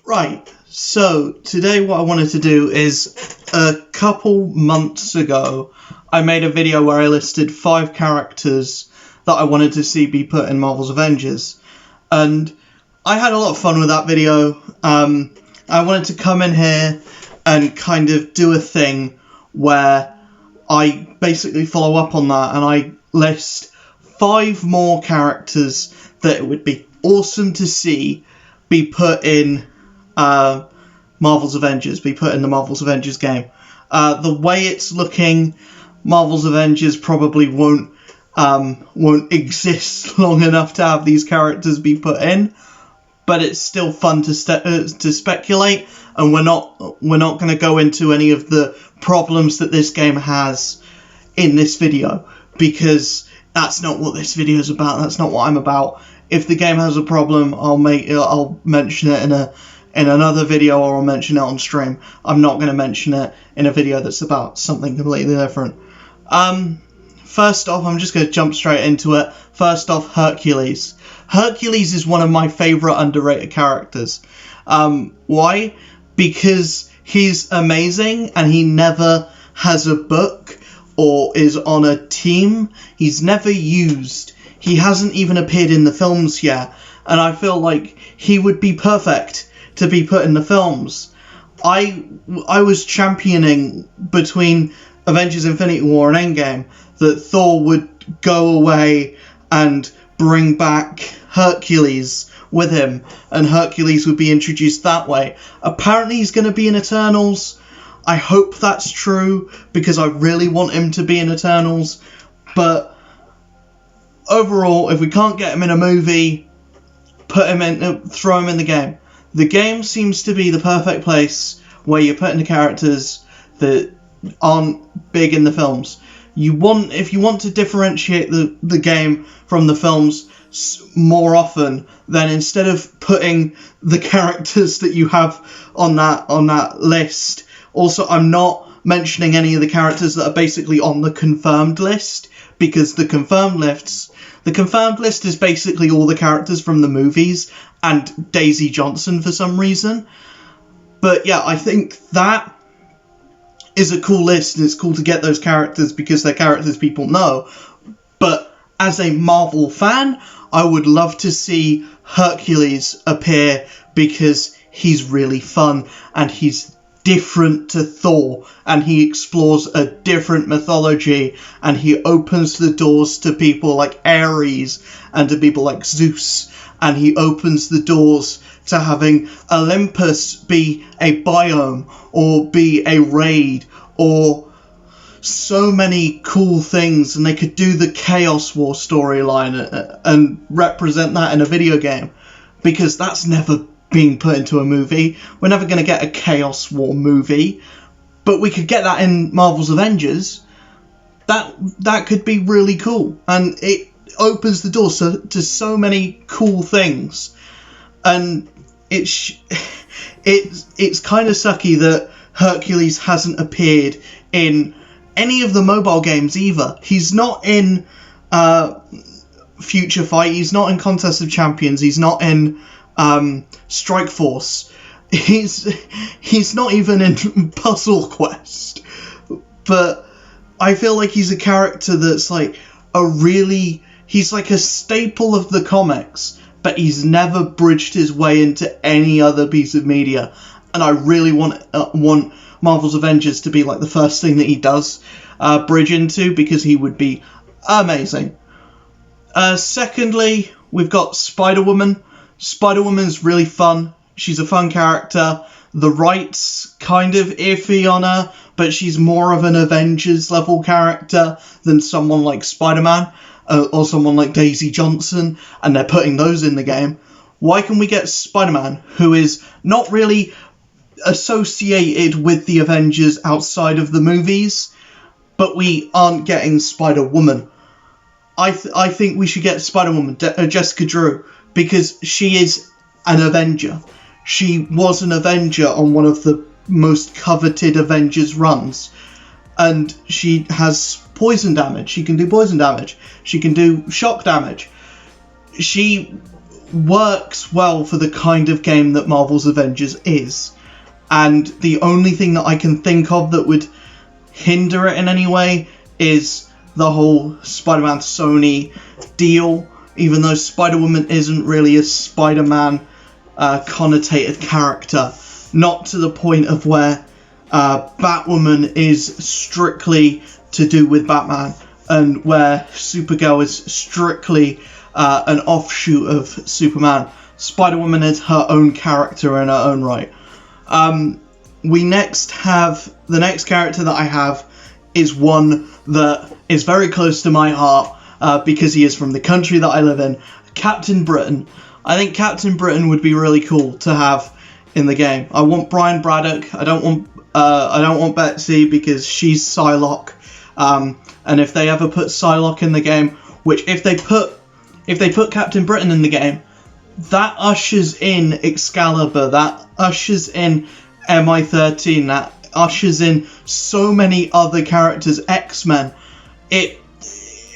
Right, so today what I wanted to do is, a couple months ago, I made a video where I listed 5 characters that I wanted to see be put in Marvel's Avengers, and I had a lot of fun with that video. I wanted to come in here and kind of do a thing where I basically follow up on that and I list 5 more characters that it would be awesome to see be put in Marvel's Avengers, be put in the Marvel's Avengers game. The way it's looking, Marvel's Avengers probably won't exist long enough to have these characters be put in, but it's still fun to speculate, and we're not going to go into any of the problems that this game has in this video, because that's not what this video is about. That's not what I'm about. If the game has a problem, I'll mention it in another video, or I'll mention it on stream. I'm not going to mention it in a video that's about something completely different. First off, I'm just going to jump straight into it. First off, Hercules. Hercules is one of my favourite underrated characters. Why? Because he's amazing and he never has a book or is on a team. He's never used. He hasn't even appeared in the films yet, and I feel like he would be perfect to be put in the films. I was championing between Avengers Infinity War and Endgame that Thor would go away and bring back Hercules with him, and Hercules would be introduced that way. Apparently he's going to be in Eternals. I hope that's true, because I really want him to be in Eternals, but overall, if we can't get him in a movie, throw him in the game. The game seems to be the perfect place where you're putting the characters that aren't big in the films. If you want to differentiate the game from the films more often, then instead of putting the characters that you have on that list, also I'm not mentioning any of the characters that are basically on the confirmed list, because the confirmed list is basically all the characters from the movies and Daisy Johnson for some reason. But yeah, I think that is a cool list, and it's cool to get those characters because they're characters people know. But as a Marvel fan, I would love to see Hercules appear, because he's really fun and he's different to Thor, and he explores a different mythology, and he opens the doors to people like Ares and to people like Zeus, and he opens the doors to having Olympus be a biome or be a raid or so many cool things, and they could do the Chaos War storyline and represent that in a video game, because that's never being put into a movie. We're never going to get a Chaos War movie, but we could get that in Marvel's Avengers. That could be really cool, and it opens the door to so many cool things. And it's kind of sucky that Hercules hasn't appeared in any of the mobile games either. He's not in Future Fight, he's not in Contest of Champions, he's not in Strike Force, he's not even in Puzzle Quest. But I feel like he's a character that's like he's like a staple of the comics, but he's never bridged his way into any other piece of media, and I really want Marvel's Avengers to be like the first thing that he does bridge into, because he would be amazing. Secondly, we've got Spider-Woman. Spider-Woman's really fun. She's a fun character. The right's kind of iffy on her, but she's more of an Avengers level character than someone like Spider-Man or someone like Daisy Johnson, and they're putting those in the game. Why can we get Spider-Man, who is not really associated with the Avengers outside of the movies, but we aren't getting Spider-Woman? I think we should get Spider-Woman, Jessica Drew, because she is an Avenger. She was an Avenger on one of the most coveted Avengers runs, and she has poison damage. She can do poison damage. She can do shock damage. She works well for the kind of game that Marvel's Avengers is. And the only thing that I can think of that would hinder it in any way is the whole Spider-Man Sony deal, even though Spider-Woman isn't really a Spider-Man connotated character, not to the point of where Batwoman is strictly to do with Batman, and where Supergirl is strictly an offshoot of Superman. Spider-Woman is her own character in her own right. We next have, the next character that I have is one that is very close to my heart because he is from the country that I live in, Captain Britain. I think Captain Britain would be really cool to have in the game. I want Brian Braddock. I don't want Betsy because she's Psylocke. And if they ever put Psylocke in the game, which if they put Captain Britain in the game, that ushers in Excalibur, that ushers in MI13, that ushers in so many other characters, X-Men. It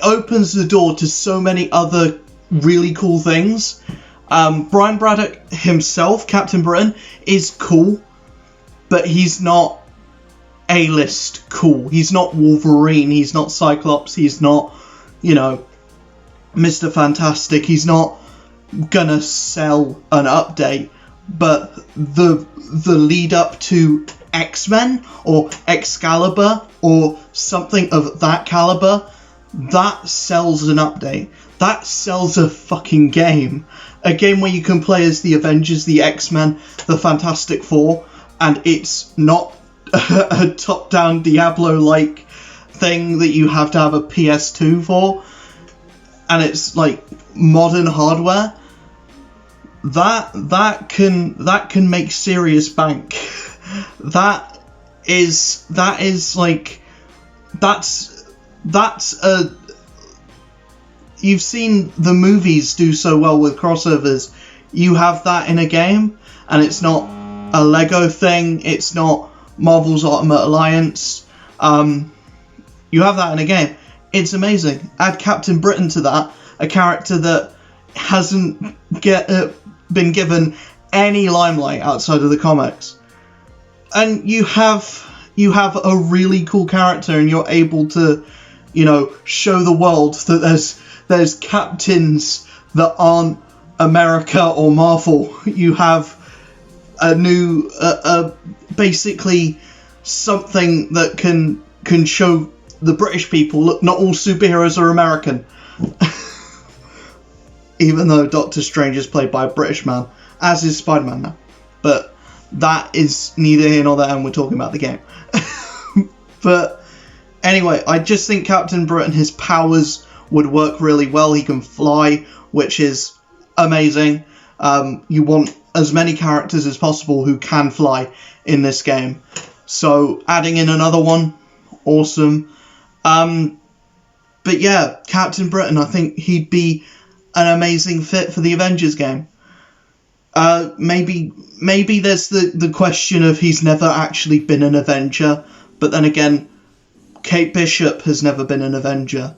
opens the door to so many other really cool things. Brian Braddock himself, Captain Britain, is cool, but he's not A-list cool. He's not Wolverine, he's not Cyclops, he's not, Mr. Fantastic, he's not gonna sell an update, but the lead up to X-Men or Excalibur or something of that caliber, that sells an update. That sells a fucking game. A game where you can play as the Avengers, the X-Men, the Fantastic Four, and it's not a top-down Diablo-like thing that you have to have a PS2 for, and it's like modern hardware. That can make serious bank. That's a. You've seen the movies do so well with crossovers. You have that in a game, and it's not a Lego thing. It's not Marvel's Ultimate Alliance. You have that in a game. It's amazing. Add Captain Britain to that, a character that hasn't been given any limelight outside of the comics, and you have a really cool character, and you're able to, show the world that there's captains that aren't America or Marvel. You have a new, basically something that can show the British people, look, not all superheroes are American. Even though Doctor Strange is played by a British man, as is Spider-Man now. But that is neither here nor there, and we're talking about the game. But anyway, I just think Captain Britain, his powers would work really well. He can fly, which is amazing. You want as many characters as possible who can fly in this game. So adding in another one, awesome. But yeah, Captain Britain, I think he'd be an amazing fit for the Avengers game. Maybe there's the question of he's never actually been an Avenger, but then again, Kate Bishop has never been an Avenger.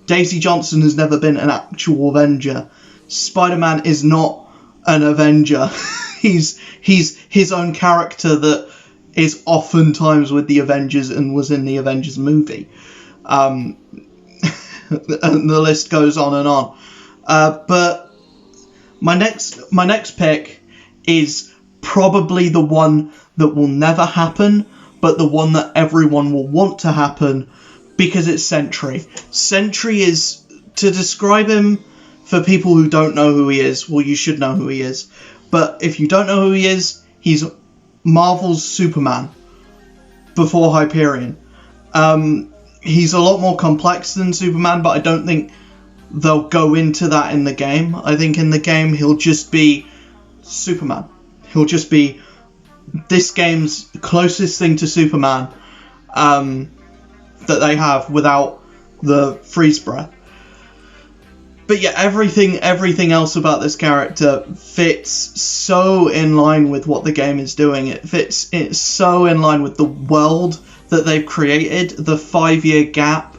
Daisy Johnson has never been an actual Avenger. Spider-Man is not an Avenger. he's his own character that is oftentimes with the Avengers and was in the Avengers movie. And the list goes on and on. But my next pick is probably the one that will never happen, but the one that everyone will want to happen, because it's Sentry. Sentry is, to describe him for people who don't know who he is, well, you should know who he is, but if you don't know who he is, he's Marvel's Superman before Hyperion. He's a lot more complex than Superman, but I don't think they'll go into that in the game. I think in the game he'll just be Superman. He'll just be this game's closest thing to Superman that they have without the freeze breath. But yeah, everything else about this character fits so in line with what the game is doing. It's so in line with the world that they've created, the 5-year gap.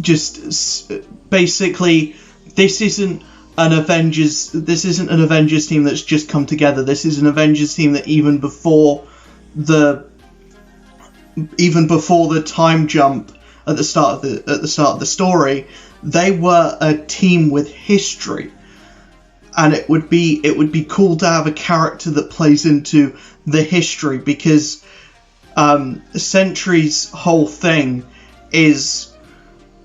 Just basically, this isn't This isn't an Avengers team that's just come together. This is an Avengers team that even before the time jump at the start of the story, they were a team with history. And it would be cool to have a character that plays into the history, because Sentry's whole thing is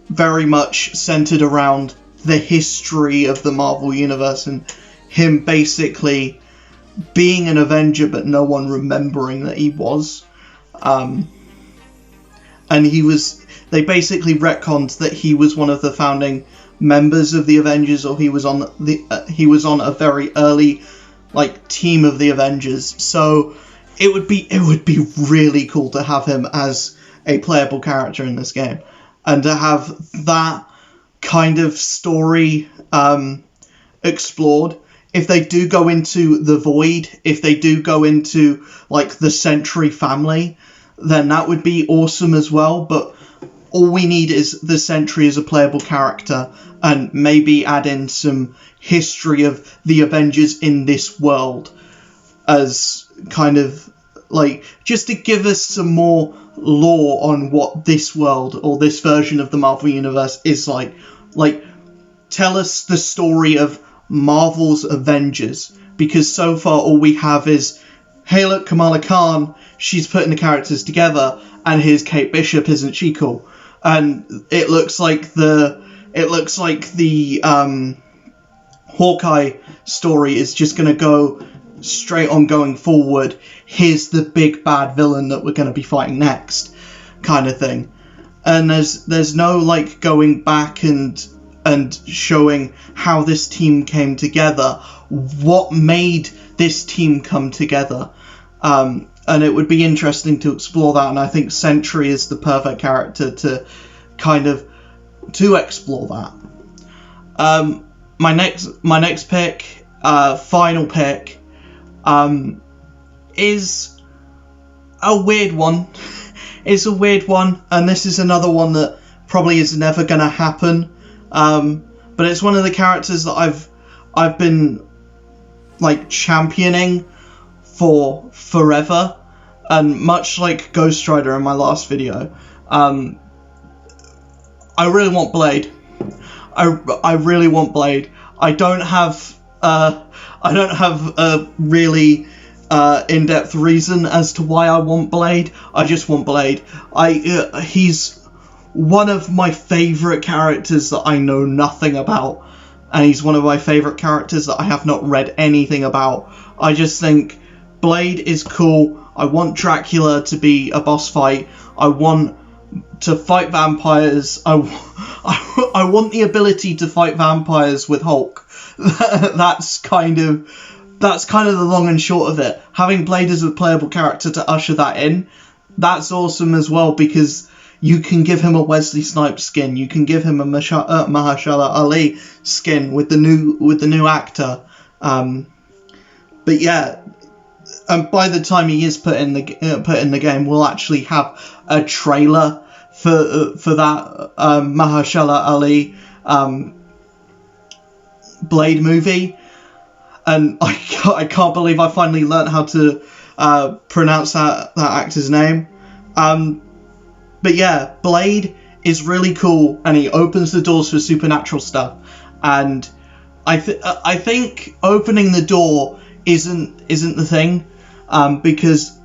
very much centered around the history of the Marvel Universe and him basically being an Avenger but no one remembering that he was. And they basically retconned that he was one of the founding members of the Avengers, or he was on a very early team of the Avengers. So it would be really cool to have him as a playable character in this game, and to have that kind of story explored. If they do go into the Void, if they do go into the Sentry family, then that would be awesome as well. But all we need is the Sentry as a playable character, and maybe add in some history of the Avengers in this world as kind of just to give us some more lore on what this world or this version of the Marvel Universe is like. Tell us the story of Marvel's Avengers, because so far all we have is, hey look, Kamala Khan, she's putting the characters together, and here's Kate Bishop, isn't she cool? And it looks like the Hawkeye story is just going to go straight on going forward. Here's the big bad villain that we're going to be fighting next, kind of thing. And there's no going back and showing how this team came together, what made this team come together. And it would be interesting to explore that, and I think Sentry is the perfect character to explore that. My next pick, final pick, is a weird one. It's a weird one, and this is another one that probably is never going to happen. But it's one of the characters that I've been championing for forever, and much like Ghost Rider in my last video, I really want Blade. I really want Blade. I don't have a really in-depth reason as to why I want Blade. I just want Blade. He's one of my favourite characters that I know nothing about, and he's one of my favourite characters that I have not read anything about. I just think Blade is cool. I want Dracula to be a boss fight. I want to fight vampires. I want the ability to fight vampires with Hulk. That's kind of the long and short of it. Having Blade as a playable character to usher that in, that's awesome as well, because you can give him a Wesley Snipes skin. You can give him a Mahershala Ali skin with the new actor. But yeah, and by the time he is put in the game, we'll actually have a trailer for that Mahershala Ali Blade movie, and I can't believe I finally learnt how to pronounce that actor's name. But yeah, Blade is really cool, and he opens the doors for supernatural stuff. And I think opening the door isn't the thing, because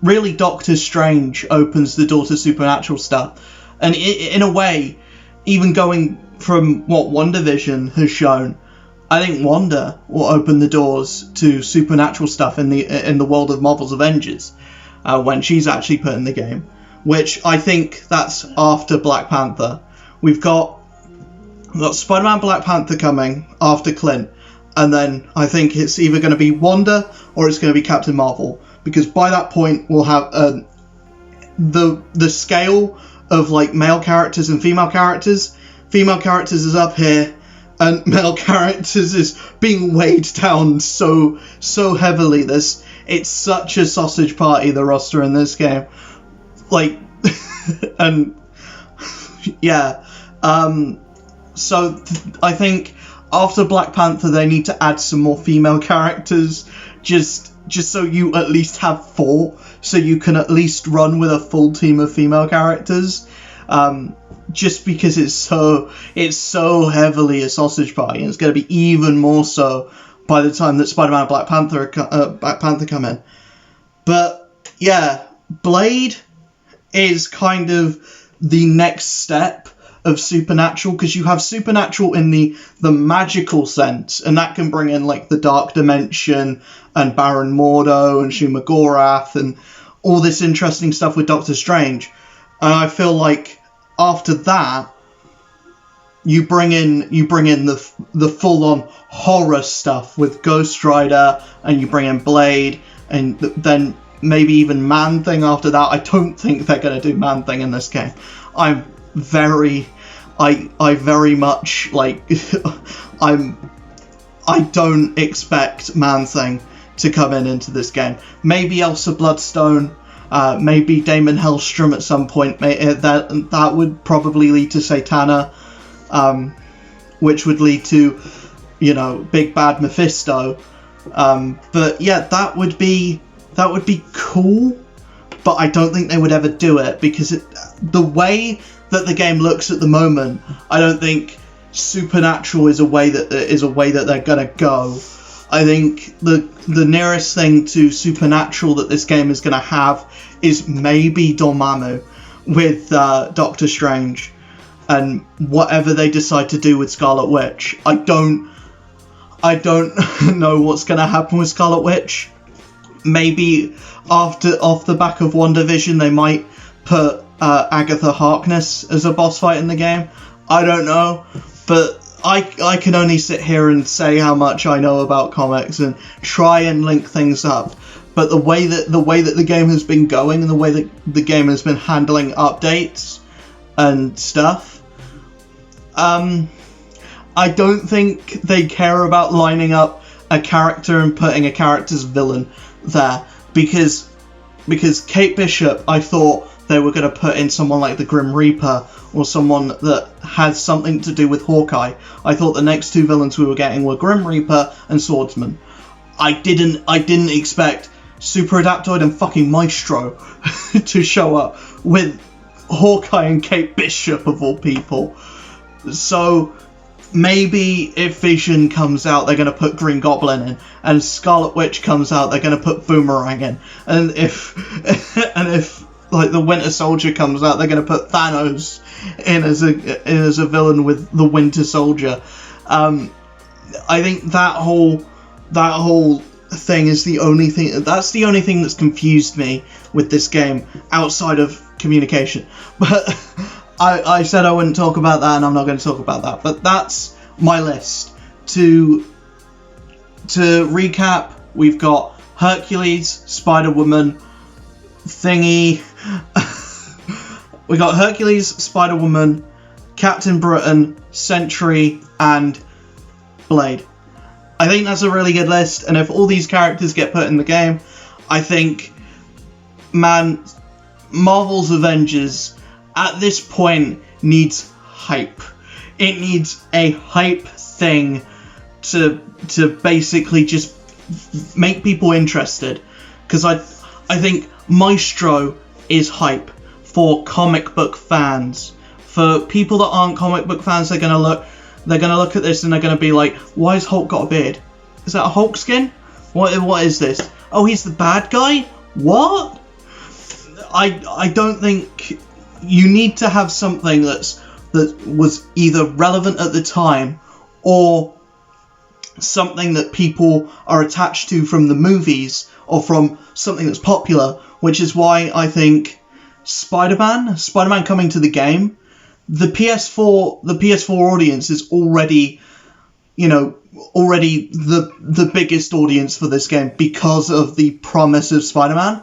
really Doctor Strange opens the door to supernatural stuff. And in a way, even going from what WandaVision has shown, I think Wanda will open the doors to supernatural stuff in the world of Marvel's Avengers when she's actually put in the game. Which I think that's after Black Panther. We've got Spider-Man Black Panther coming after Clint, and then I think it's either going to be Wanda or it's going to be Captain Marvel, because by that point we'll have the scale of male characters and female characters. Female characters is up here, and male characters is being weighed down so heavily. It's such a sausage party, the roster in this game. And yeah, so I think after Black Panther, they need to add some more female characters, just so you at least have 4, so you can at least run with a full team of female characters. Just because it's so heavily a sausage party, and it's going to be even more so by the time that Spider-Man and Black Panther come in. But yeah, Blade is kind of the next step of Supernatural, because you have Supernatural in the magical sense, and that can bring in like the Dark Dimension and Baron Mordo and Shumagorath and all this interesting stuff with Doctor Strange. And I feel like after that, you bring in the full-on horror stuff with Ghost Rider, and you bring in Blade, and then maybe even Man-Thing after that. I don't think they're going to do Man-Thing in this game. I very much like I don't expect Man-Thing to come into this game. Maybe Elsa Bloodstone, maybe Damon Hellstrom at some point. That would probably lead to Satana, which would lead to, Big Bad Mephisto. But yeah, that would be cool. But I don't think they would ever do it, because the way that the game looks at the moment, I don't think Supernatural is a way that they're gonna go. I think the nearest thing to Supernatural that this game is gonna have is maybe Dormammu with Doctor Strange, and whatever they decide to do with Scarlet Witch. I don't know what's gonna happen with Scarlet Witch. Maybe off the back of WandaVision, they might put Agatha Harkness as a boss fight in the game. I don't know, but I can only sit here and say how much I know about comics and try and link things up. But the way that the game has been going, and the way that the game has been handling updates and stuff, I don't think they care about lining up a character and putting a character's villain there, because Kate Bishop, I thought they were going to put in someone like the Grim Reaper, or someone that has something to do with Hawkeye. I thought the next 2 villains we were getting were Grim Reaper and Swordsman. I didn't expect Super Adaptoid and fucking Maestro to show up with Hawkeye and Kate Bishop, of all people. So maybe if Vision comes out, they're going to put Green Goblin in, and Scarlet Witch comes out, they're going to put Boomerang in, and if like the Winter Soldier comes out, they're going to put Thanos in as a villain with the Winter Soldier. I think that whole thing is the only thing. That's the only thing that's confused me with this game, outside of communication. But I said I wouldn't talk about that, and I'm not going to talk about that. But that's my list. To recap, we've got Hercules, Spider-Woman, Thingy. We got Hercules, Spider-Woman, Captain Britain, Sentry, and Blade. I think that's a really good list, and if all these characters get put in the game, I think, Marvel's Avengers at this point needs hype. It needs a hype thing to basically just make people interested, because I think Maestro is hype for comic book fans. For people that aren't comic book fans, they're gonna look at this and they're gonna be like, why has Hulk got a beard? Is that a Hulk skin? What is this? Oh, he's the bad guy? What? I don't think you need to have something that was either relevant at the time, or something that people are attached to from the movies, or from something that's popular, which is why I think Spider-Man coming to the game, the PS4 audience is already the biggest audience for this game, because of the promise of Spider-Man.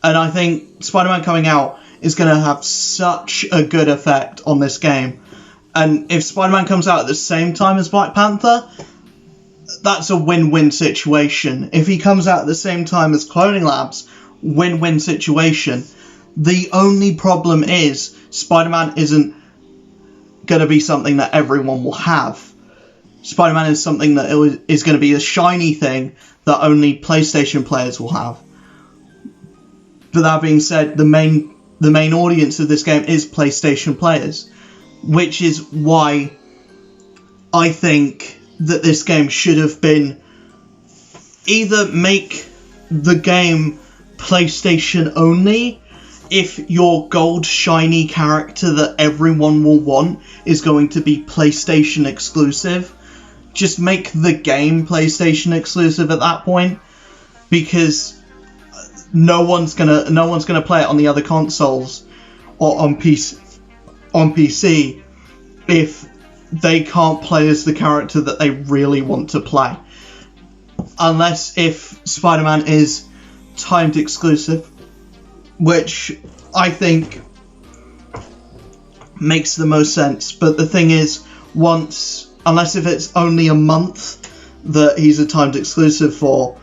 And I think Spider-Man coming out is going to have such a good effect on this game. And if Spider-Man comes out at the same time as Black Panther, that's a win-win situation. If he comes out at the same time as Cloning Labs, win-win situation. The only problem is Spider-Man isn't going to be something that everyone will have. Spider-Man is something that is going to be a shiny thing that only PlayStation players will have. But that being said, the main audience of this game is PlayStation players, which is why I think that this game should have been either make the game PlayStation only if your gold shiny character that everyone will want is going to be PlayStation exclusive. Just make the game PlayStation exclusive at that point, because no one's gonna play it on the other consoles or on PC if they can't play as the character that they really want to play. Unless if Spider-Man is timed exclusive, which I think makes the most sense. But the thing is, unless if it's only a month that he's a timed exclusive for,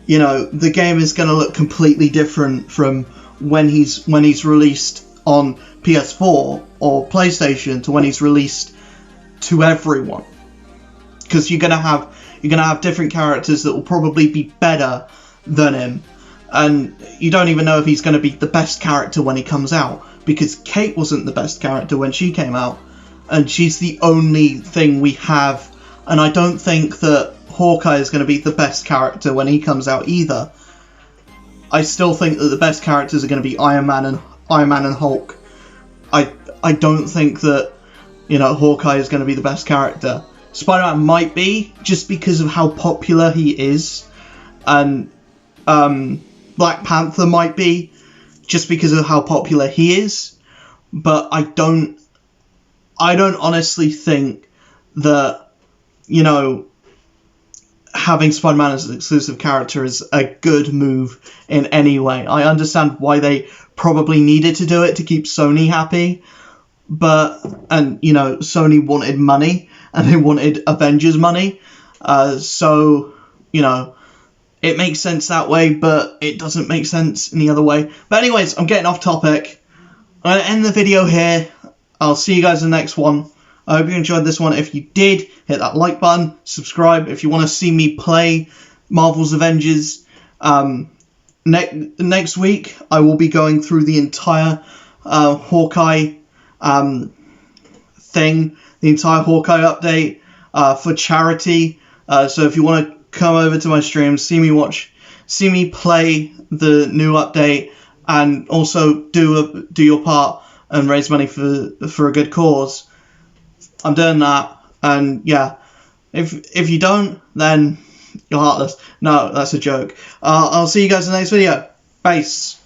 you know, the game is going to look completely different from when he's released on PS4 or PlayStation to when he's released to everyone. Because you're gonna have different characters that will probably be better than him, and you don't even know if he's going to be the best character when he comes out, because Kate wasn't the best character when she came out, and she's the only thing we have. And I don't think that Hawkeye is going to be the best character when he comes out either. I still think that the best characters are going to be Iron Man and Hulk. I don't think that, you know, Hawkeye is going to be the best character. Spider-Man might be, just because of how popular he is, and Black Panther might be, just because of how popular he is. But I don't honestly think that, you know, having Spider-Man as an exclusive character is a good move in any way. I understand why they probably needed to do it to keep Sony happy, and you know, Sony wanted money, and they wanted Avengers money, so, you know, it makes sense that way, but it doesn't make sense any other way. But anyways, I'm getting off topic. I'm going to end the video here. I'll see you guys in the next one. I hope you enjoyed this one. If you did, hit that like button, subscribe if you want to see me play Marvels Avengers. Next week, I will be going through the entire Hawkeye thing, the entire Hawkeye update for charity. So if you want to come over to my stream, see me play the new update, and also do your part and raise money for a good cause, I'm doing that. And yeah, if you don't, then you're heartless. No, that's a joke. I'll see you guys in the next video. Peace.